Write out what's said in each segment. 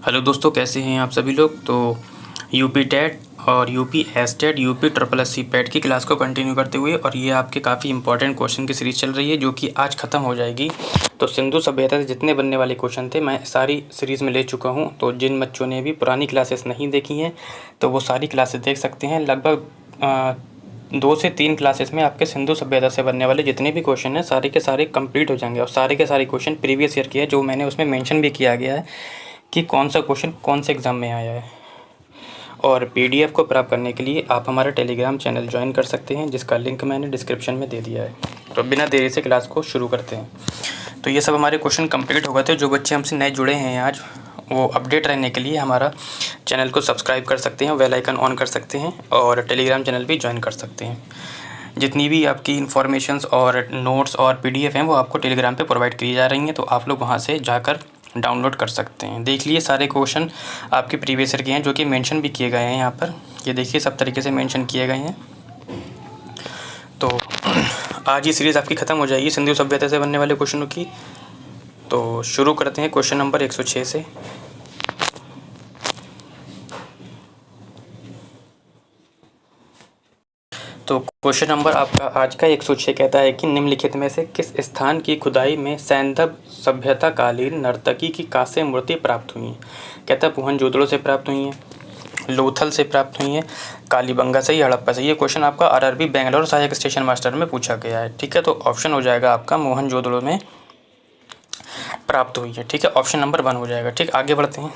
Hello दोस्तों, कैसे हैं आप सभी लोग। तो यूपी टेट और UP STET UP triple S C PET की क्लास को कंटिन्यू करते हुए, और ये आपके काफ़ी इंपॉर्टेंट क्वेश्चन की सीरीज़ चल रही है जो कि आज ख़त्म हो जाएगी। तो सिंधु सभ्यता से जितने बनने वाले क्वेश्चन थे मैं सारी सीरीज़ में ले चुका हूँ। तो जिन बच्चों ने भी पुरानी क्लासेस नहीं देखी हैं तो वो सारी क्लासेस देख सकते हैं। लगभग 2 से 3 क्लासेस में आपके सिंधु सभ्यता से बनने वाले जितने भी क्वेश्चन हैं सारे के सारे कंप्लीट हो जाएंगे, और सारे के सारे क्वेश्चन प्रीवियस ईयर के हैं जो मैंने उसमें मेंशन भी किया गया है कि कौन सा क्वेश्चन कौन से एग्ज़ाम में आया है। और पीडीएफ को प्राप्त करने के लिए आप हमारा टेलीग्राम चैनल ज्वाइन कर सकते हैं, जिसका लिंक मैंने डिस्क्रिप्शन में दे दिया है। तो बिना देरी से क्लास को शुरू करते हैं। तो ये सब हमारे क्वेश्चन कंप्लीट हो गए थे। जो बच्चे हमसे नए जुड़े हैं आज, वो अपडेट रहने के लिए हमारा चैनल को सब्सक्राइब कर सकते हैं, बेल आइकन ऑन कर सकते हैं और टेलीग्राम चैनल भी ज्वाइन कर सकते हैं। जितनी भी आपकी इन्फॉर्मेशंस और नोट्स और पीडीएफ हैं वो आपको टेलीग्राम पे प्रोवाइड की जा रही हैं, तो आप लोग वहाँ से जाकर डाउनलोड कर सकते हैं। देख लिए सारे क्वेश्चन आपके प्रीवियस ईयर के हैं जो कि मेंशन भी किए गए हैं यहाँ पर। ये देखिए सब तरीके से मेंशन किए गए हैं। तो आज ये सीरीज़ आपकी ख़त्म हो जाएगी सिंधु सभ्यता से बनने वाले क्वेश्चनों की। तो शुरू करते हैं क्वेश्चन नंबर 106 से। तो क्वेश्चन नंबर आपका आज का 106 कहता है कि निम्नलिखित में से किस स्थान की खुदाई में सैंधव सभ्यता कालीन नर्तकी की कांस्य मूर्ति प्राप्त हुई है। कहता है मोहनजोदड़ो से प्राप्त हुई हैं, लोथल से प्राप्त हुई हैं, कालीबंगा से या हड़प्पा से। ये क्वेश्चन आपका आरआरबी बेंगलोर सहायक स्टेशन मास्टर में पूछा गया है। ठीक है, तो ऑप्शन हो जाएगा आपका मोहनजोदड़ो में प्राप्त हुई है। ठीक है, ऑप्शन नंबर 1 हो जाएगा। ठीक, आगे बढ़ते हैं।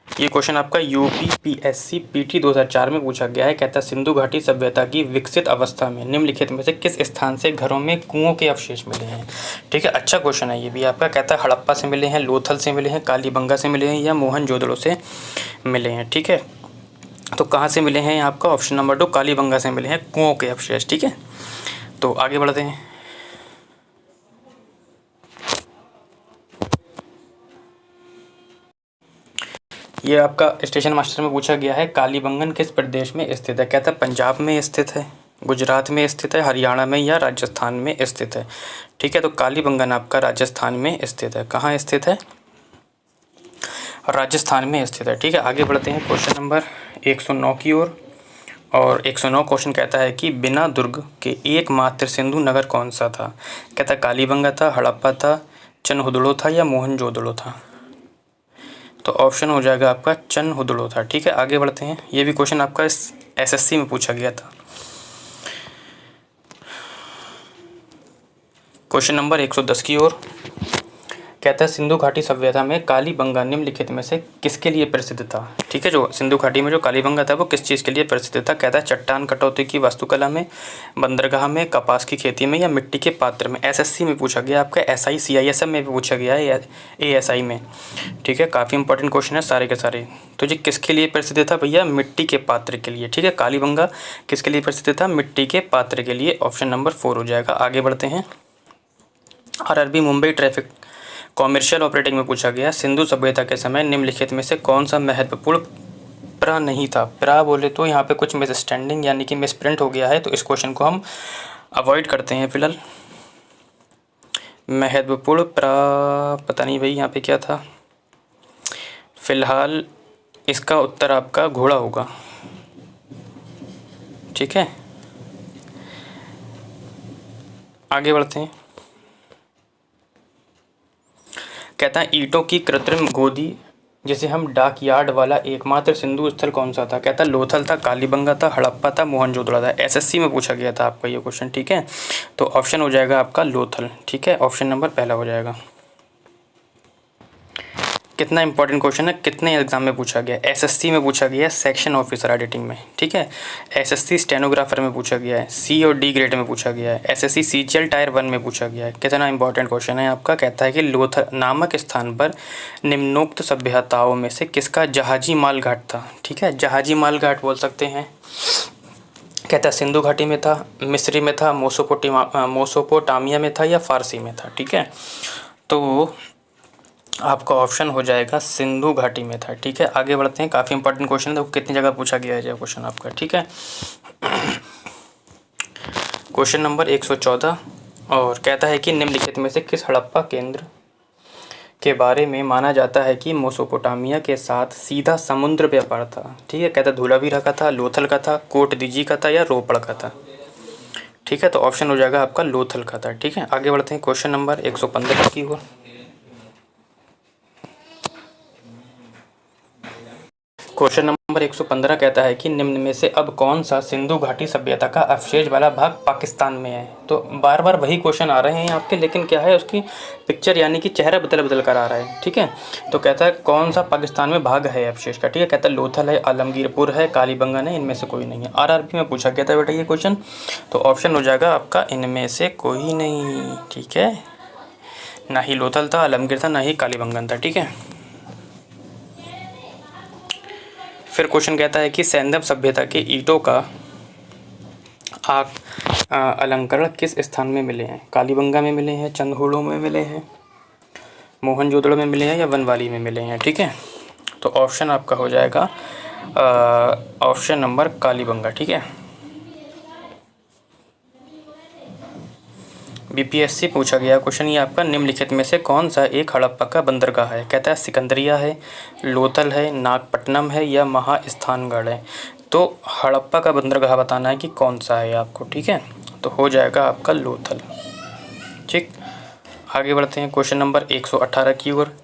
ये क्वेश्चन आपका यूपीपीएससी पीटी 2004 में पूछा गया है। कहता है सिंधु घाटी सभ्यता की विकसित अवस्था में निम्नलिखित में से किस स्थान से घरों में कुओं के अवशेष मिले हैं। ठीक है, अच्छा क्वेश्चन है ये भी आपका। कहता है हड़प्पा से मिले हैं, लोथल से मिले हैं, कालीबंगा से मिले हैं या मोहनजोदड़ो से मिले हैं। ठीक है, तो कहाँ से मिले हैं आपका ऑप्शन नंबर 2 कालीबंगा से मिले हैं कुओं के अवशेष। ठीक है, तो आगे बढ़ते हैं। ये आपका स्टेशन मास्टर में पूछा गया है कालीबंगन किस प्रदेश में स्थित है। कहता है पंजाब में स्थित है, गुजरात में स्थित है, हरियाणा में या राजस्थान में स्थित है। ठीक है, तो कालीबंगन आपका राजस्थान में स्थित है। कहाँ स्थित है? राजस्थान में स्थित है। ठीक है, आगे बढ़ते हैं क्वेश्चन नंबर 109 की ओर। और 109 क्वेश्चन कहता है कि बिना दुर्ग के एकमात्र सिंधु नगर कौन सा था। कहता है कालीबंगा था, हड़प्पा था, चनहुदड़ो था या मोहनजोदड़ो था। तो ऑप्शन हो जाएगा आपका चनहुदड़ो था। ठीक है, आगे बढ़ते हैं। ये भी क्वेश्चन आपका एसएससी में पूछा गया था। क्वेश्चन नंबर 110 की ओर। कहता है सिंधु घाटी सभ्यता में कालीबंगा निम्नलिखित में से किसके लिए प्रसिद्ध था। ठीक है, जो सिंधु घाटी में जो कालीबंगा था वो किस चीज़ के लिए प्रसिद्ध था। कहता है चट्टान कटौती की वास्तुकला में, बंदरगाह में, कपास की खेती में या मिट्टी के पात्र में। एसएससी में पूछा गया, आपका एसआई सीआईएसएफ में भी पूछा गया है, एएसआई में। ठीक है, काफ़ी इंपॉर्टेंट क्वेश्चन है सारे के सारे। तो जी किसके लिए प्रसिद्ध था भैया? मिट्टी के पात्र के लिए। ठीक है, कालीबंगा किसके लिए प्रसिद्ध था? मिट्टी के पात्र के लिए। ऑप्शन नंबर 4 हो जाएगा। आगे बढ़ते हैं। RRB Mumbai traffic commercial operating में पूछा गया सिंधु सभ्यता के समय निम्नलिखित में से कौन सा महत्वपूर्ण प्रा नहीं था। प्रा बोले तो यहाँ पे कुछ मिसस्टैंडिंग यानी कि मिसप्रिंट हो गया है, तो इस क्वेश्चन को हम अवॉइड करते हैं फिलहाल। महत्वपूर्ण प्रा पता नहीं भाई यहाँ पे क्या था। फिलहाल इसका उत्तर आपका घोड़ा होगा। ठीक है, आगे बढ़ते हैं। कहता है ईंटों की कृत्रिम गोदी जिसे हम डाक यार्ड वाला एकमात्र सिंधु स्थल कौन सा था। कहता लोथल था, कालीबंगा था, हड़प्पा था, मोहनजोदड़ो था। एसएससी में पूछा गया था आपका ये क्वेश्चन। ठीक है, तो ऑप्शन हो जाएगा आपका लोथल। ठीक है, ऑप्शन नंबर पहला हो जाएगा। कितना इंपॉर्टेंट क्वेश्चन है, कितने एग्जाम में पूछा गया। एसएससी में पूछा गया है सेक्शन ऑफिसर एडिटिंग में। ठीक है, एसएससी स्टेनोग्राफर में पूछा गया है, सी और डी ग्रेड में पूछा गया है, एसएससी सीजीएल टायर 1 में पूछा गया है। कितना इंपॉर्टेंट क्वेश्चन है आपका। कहता है कि लोथल नामक स्थान पर निम्नोक्त सभ्यताओं में से किसका जहाजी माल घाट था। ठीक है, जहाजी माल घाट बोल सकते हैं। कहता है सिंधु घाटी में था, मिस्री में था, मोसोपोटामिया में था या फारसी में था। ठीक है, तो आपका ऑप्शन हो जाएगा सिंधु घाटी में था। ठीक है, आगे बढ़ते हैं। काफ़ी इंपॉर्टेंट क्वेश्चन है, देखो कितनी जगह पूछा गया है ये क्वेश्चन आपका। ठीक है, क्वेश्चन नंबर 114 और कहता है कि निम्नलिखित में से किस हड़प्पा केंद्र के बारे में माना जाता है कि मेसोपोटामिया के साथ सीधा समुद्र व्यापार था। ठीक है, कहता धोलावीरा का था, लोथल का था, कोट दीजी का था या रोपड़ का था। ठीक है, तो ऑप्शन हो जाएगा आपका लोथल का था। ठीक है, आगे बढ़ते हैं क्वेश्चन नंबर 115 की ओर। क्वेश्चन नंबर 115 कहता है कि निम्न में से अब कौन सा सिंधु घाटी सभ्यता का अवशेष वाला भाग पाकिस्तान में है। तो बार बार वही क्वेश्चन आ रहे हैं आपके, लेकिन क्या है उसकी पिक्चर यानी कि चेहरा बदल बदल कर आ रहा है। ठीक है, तो कहता है कौन सा पाकिस्तान में भाग है अवशेष का। ठीक है, कहता है लोथल है, आलमगीरपुर है, कालीबंगन है, इनमें से कोई नहीं है। आरआरबी में पूछा गया था बेटा ये क्वेश्चन, तो ऑप्शन हो जाएगा आपका इनमें से कोई नहीं। ठीक है, ना ही लोथल था, आलमगीर था, ना ही कालीबंगन था। ठीक है, फिर क्वेश्चन कहता है कि सैंधव सभ्यता के ईंटों का अलंकरण किस स्थान में मिले हैं। कालीबंगा में मिले हैं, चंदहुड़ों में मिले हैं, मोहनजोदड़ो में मिले हैं या वनवाली में मिले हैं। ठीक है, तो ऑप्शन आपका हो जाएगा ऑप्शन नंबर कालीबंगा। ठीक है, बीपीएससी पूछा गया क्वेश्चन ये आपका, निम्नलिखित में से कौन सा एक हड़प्पा का बंदरगाह है। कहता है सिकंदरिया है, लोथल है, नागपट्टनम है या महास्थानगढ़ है। तो हड़प्पा का बंदरगाह बताना है कि कौन सा है आपको। ठीक है, तो हो जाएगा आपका लोथल। ठीक, आगे बढ़ते हैं क्वेश्चन नंबर 118 की ओर।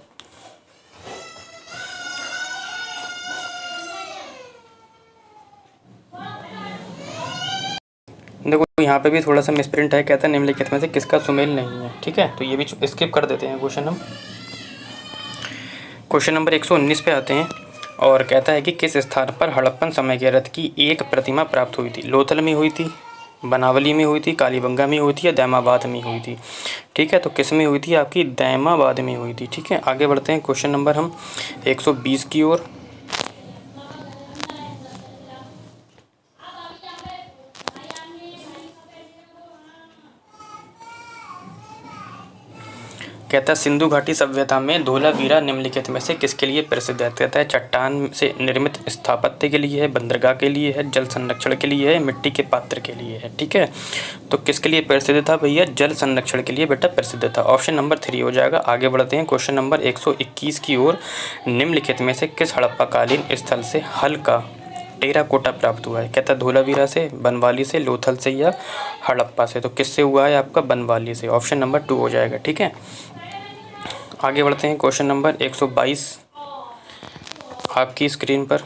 देखो यहाँ पे भी थोड़ा सा मिसप्रिंट है, कहता है निम्नलिखित में से किसका सुमेल नहीं है। ठीक है, तो ये भी स्किप कर देते हैं क्वेश्चन हम। क्वेश्चन नंबर 119 पे आते हैं और कहता है कि किस स्थान पर हड़प्पन समय के रथ की एक प्रतिमा प्राप्त हुई थी। लोथल में हुई थी, बनावली में हुई थी, कालीबंगा में हुई थी या दैमाबाद में हुई थी। ठीक है, तो किस में हुई थी आपकी, दैमाबाद में हुई थी। ठीक है, आगे बढ़ते हैं क्वेश्चन नंबर हम 120 की ओर। कहता है सिंधु घाटी सभ्यता में धोलावीरा निम्नलिखित में से किसके लिए प्रसिद्ध है। कहता है चट्टान से निर्मित स्थापत्य के लिए है, बंदरगाह के लिए है, जल संरक्षण के लिए है, मिट्टी के पात्र के लिए है। ठीक है, तो किसके लिए प्रसिद्ध था भैया, जल संरक्षण के लिए बेटा प्रसिद्ध था। ऑप्शन नंबर 3 हो जाएगा। आगे बढ़ते हैं क्वेश्चन नंबर 121 की ओर। निम्नलिखित में से किस हड़प्पाकालीन स्थल से हल्का टेराकोटा प्राप्त हुआ है। कहता है धोलावीरा से, बनवाली से, लोथल से या हड़प्पा से। तो किससे हुआ है आपका, बनवाली से। ऑप्शन नंबर 2 हो जाएगा। ठीक है, आगे बढ़ते हैं क्वेश्चन नंबर 122 आपकी स्क्रीन पर।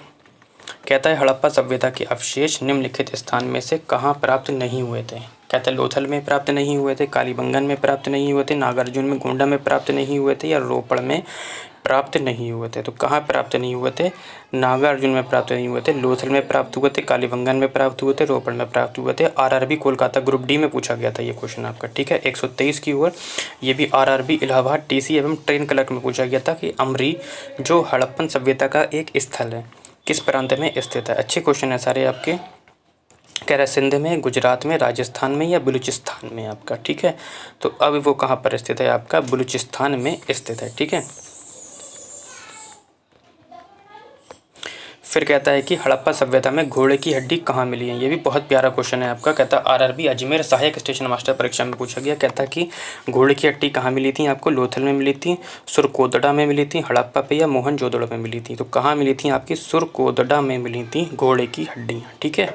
कहता है हड़प्पा सभ्यता के अवशेष निम्नलिखित स्थान में से कहाँ प्राप्त नहीं हुए थे। कहता है लोथल में प्राप्त नहीं हुए थे, कालीबंगन में प्राप्त नहीं हुए थे, नागार्जुन में, गोंडा में प्राप्त नहीं हुए थे या रोपड़ में प्राप्त नहीं हुए थे। तो कहाँ प्राप्त नहीं हुए थे, नागार्जुन में प्राप्त नहीं हुए थे, लोथल में प्राप्त हुए थे, कालीबंगन में प्राप्त हुए थे, रोपड़ में प्राप्त हुए थे। आरआरबी कोलकाता ग्रुप डी में पूछा गया था ये क्वेश्चन आपका। ठीक है, 123 की ओर। ये भी आरआरबी इलाहाबाद टीसी एवं ट्रेन क्लर्क में पूछा गया था कि अमरी जो हड़प्पन सभ्यता का एक स्थल है किस प्रांत में स्थित है। अच्छे क्वेश्चन है सारे आपके। कह रहा है सिंध में, गुजरात में, राजस्थान में या बलूचिस्तान में आपका। ठीक है, तो अब वो कहाँ पर स्थित है आपका, बलूचिस्तान में स्थित है। ठीक है, फिर कहता है कि हड़प्पा सभ्यता में घोड़े की हड्डी कहाँ मिली है। ये भी बहुत प्यारा क्वेश्चन है आपका। कहता है आरआरबी अजमेर सहायक स्टेशन मास्टर परीक्षा में पूछा गया। कहता है कि घोड़े की हड्डी कहाँ मिली थी आपको, लोथल में मिली थी, सुरकोदड़ा में मिली थी, हड़प्पा पे या मोहनजोदड़ो में मिली थी। तो कहाँ मिली थी आपकी, सुरकोदड़ा में मिली थी घोड़े की हड्डियाँ। ठीक है,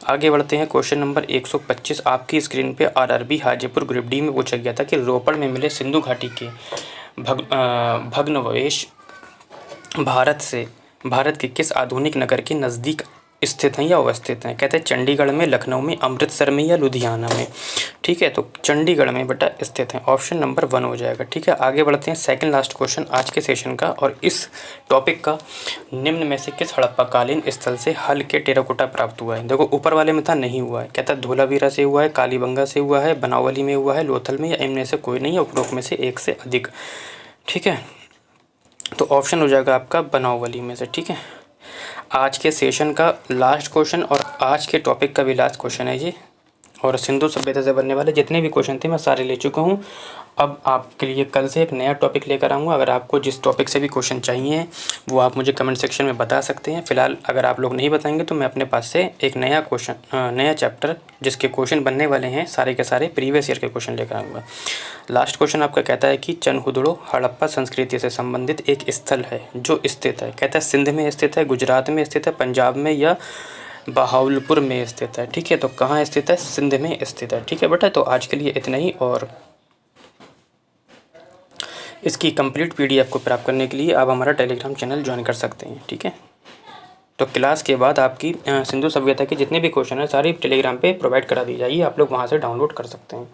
आगे बढ़ते हैं क्वेश्चन नंबर 125 आपकी स्क्रीन पे। आरआरबी हाजीपुर ग्रुप डी में पूछा गया था कि रोपड़ में मिले सिंधु घाटी के भग्नावशेष भारत के किस आधुनिक नगर के नज़दीक स्थित हैं या अवस्थित हैं। कहते हैं चंडीगढ़ में, लखनऊ में, अमृतसर में या लुधियाना में। ठीक है, तो चंडीगढ़ में बेटा स्थित हैं। ऑप्शन नंबर 1 हो जाएगा। ठीक है, आगे बढ़ते हैं सेकंड लास्ट क्वेश्चन आज के सेशन का और इस टॉपिक का। निम्न में से किस हड़प्पाकालीन स्थल से हल्के टेराकोटा प्राप्त हुआ है। देखो ऊपर वाले में था नहीं हुआ है। कहता है धोलावीरा से हुआ है, कालीबंगा से हुआ है, बनावली में हुआ है, लोथल में या इनमें से कोई नहीं है, उपरोक्त में से एक से अधिक। ठीक है, तो ऑप्शन हो जाएगा आपका बनावली में से। ठीक है, आज के सेशन का लास्ट क्वेश्चन और आज के टॉपिक का भी लास्ट क्वेश्चन है ये। और सिंधु सभ्यता से बनने वाले जितने भी क्वेश्चन थे मैं सारे ले चुका हूँ। अब आपके लिए कल से एक नया टॉपिक लेकर आऊँगा। अगर आपको जिस टॉपिक से भी क्वेश्चन चाहिए वो आप मुझे कमेंट सेक्शन में बता सकते हैं। फ़िलहाल अगर आप लोग नहीं बताएंगे तो मैं अपने पास से एक नया चैप्टर जिसके क्वेश्चन बनने वाले हैं सारे के सारे प्रीवियस ईयर के क्वेश्चन लेकर आऊँगा। लास्ट क्वेश्चन आपका कहता है कि चनहुदड़ो हड़प्पा संस्कृति से संबंधित एक स्थल है जो स्थित है, कहता है सिंध में स्थित है, गुजरात में स्थित है, पंजाब में या बहावलपुर में स्थित है। ठीक है, तो कहाँ स्थित है? सिंध में स्थित है। ठीक है बेटा, तो आज के लिए इतना ही। और इसकी कंप्लीट पीडीएफ को प्राप्त करने के लिए आप हमारा टेलीग्राम चैनल ज्वाइन कर सकते हैं। ठीक है, तो क्लास के बाद आपकी सिंधु सभ्यता के जितने भी क्वेश्चन हैं सारे टेलीग्राम पे प्रोवाइड करा दी जाएगी, आप लोग वहाँ से डाउनलोड कर सकते हैं।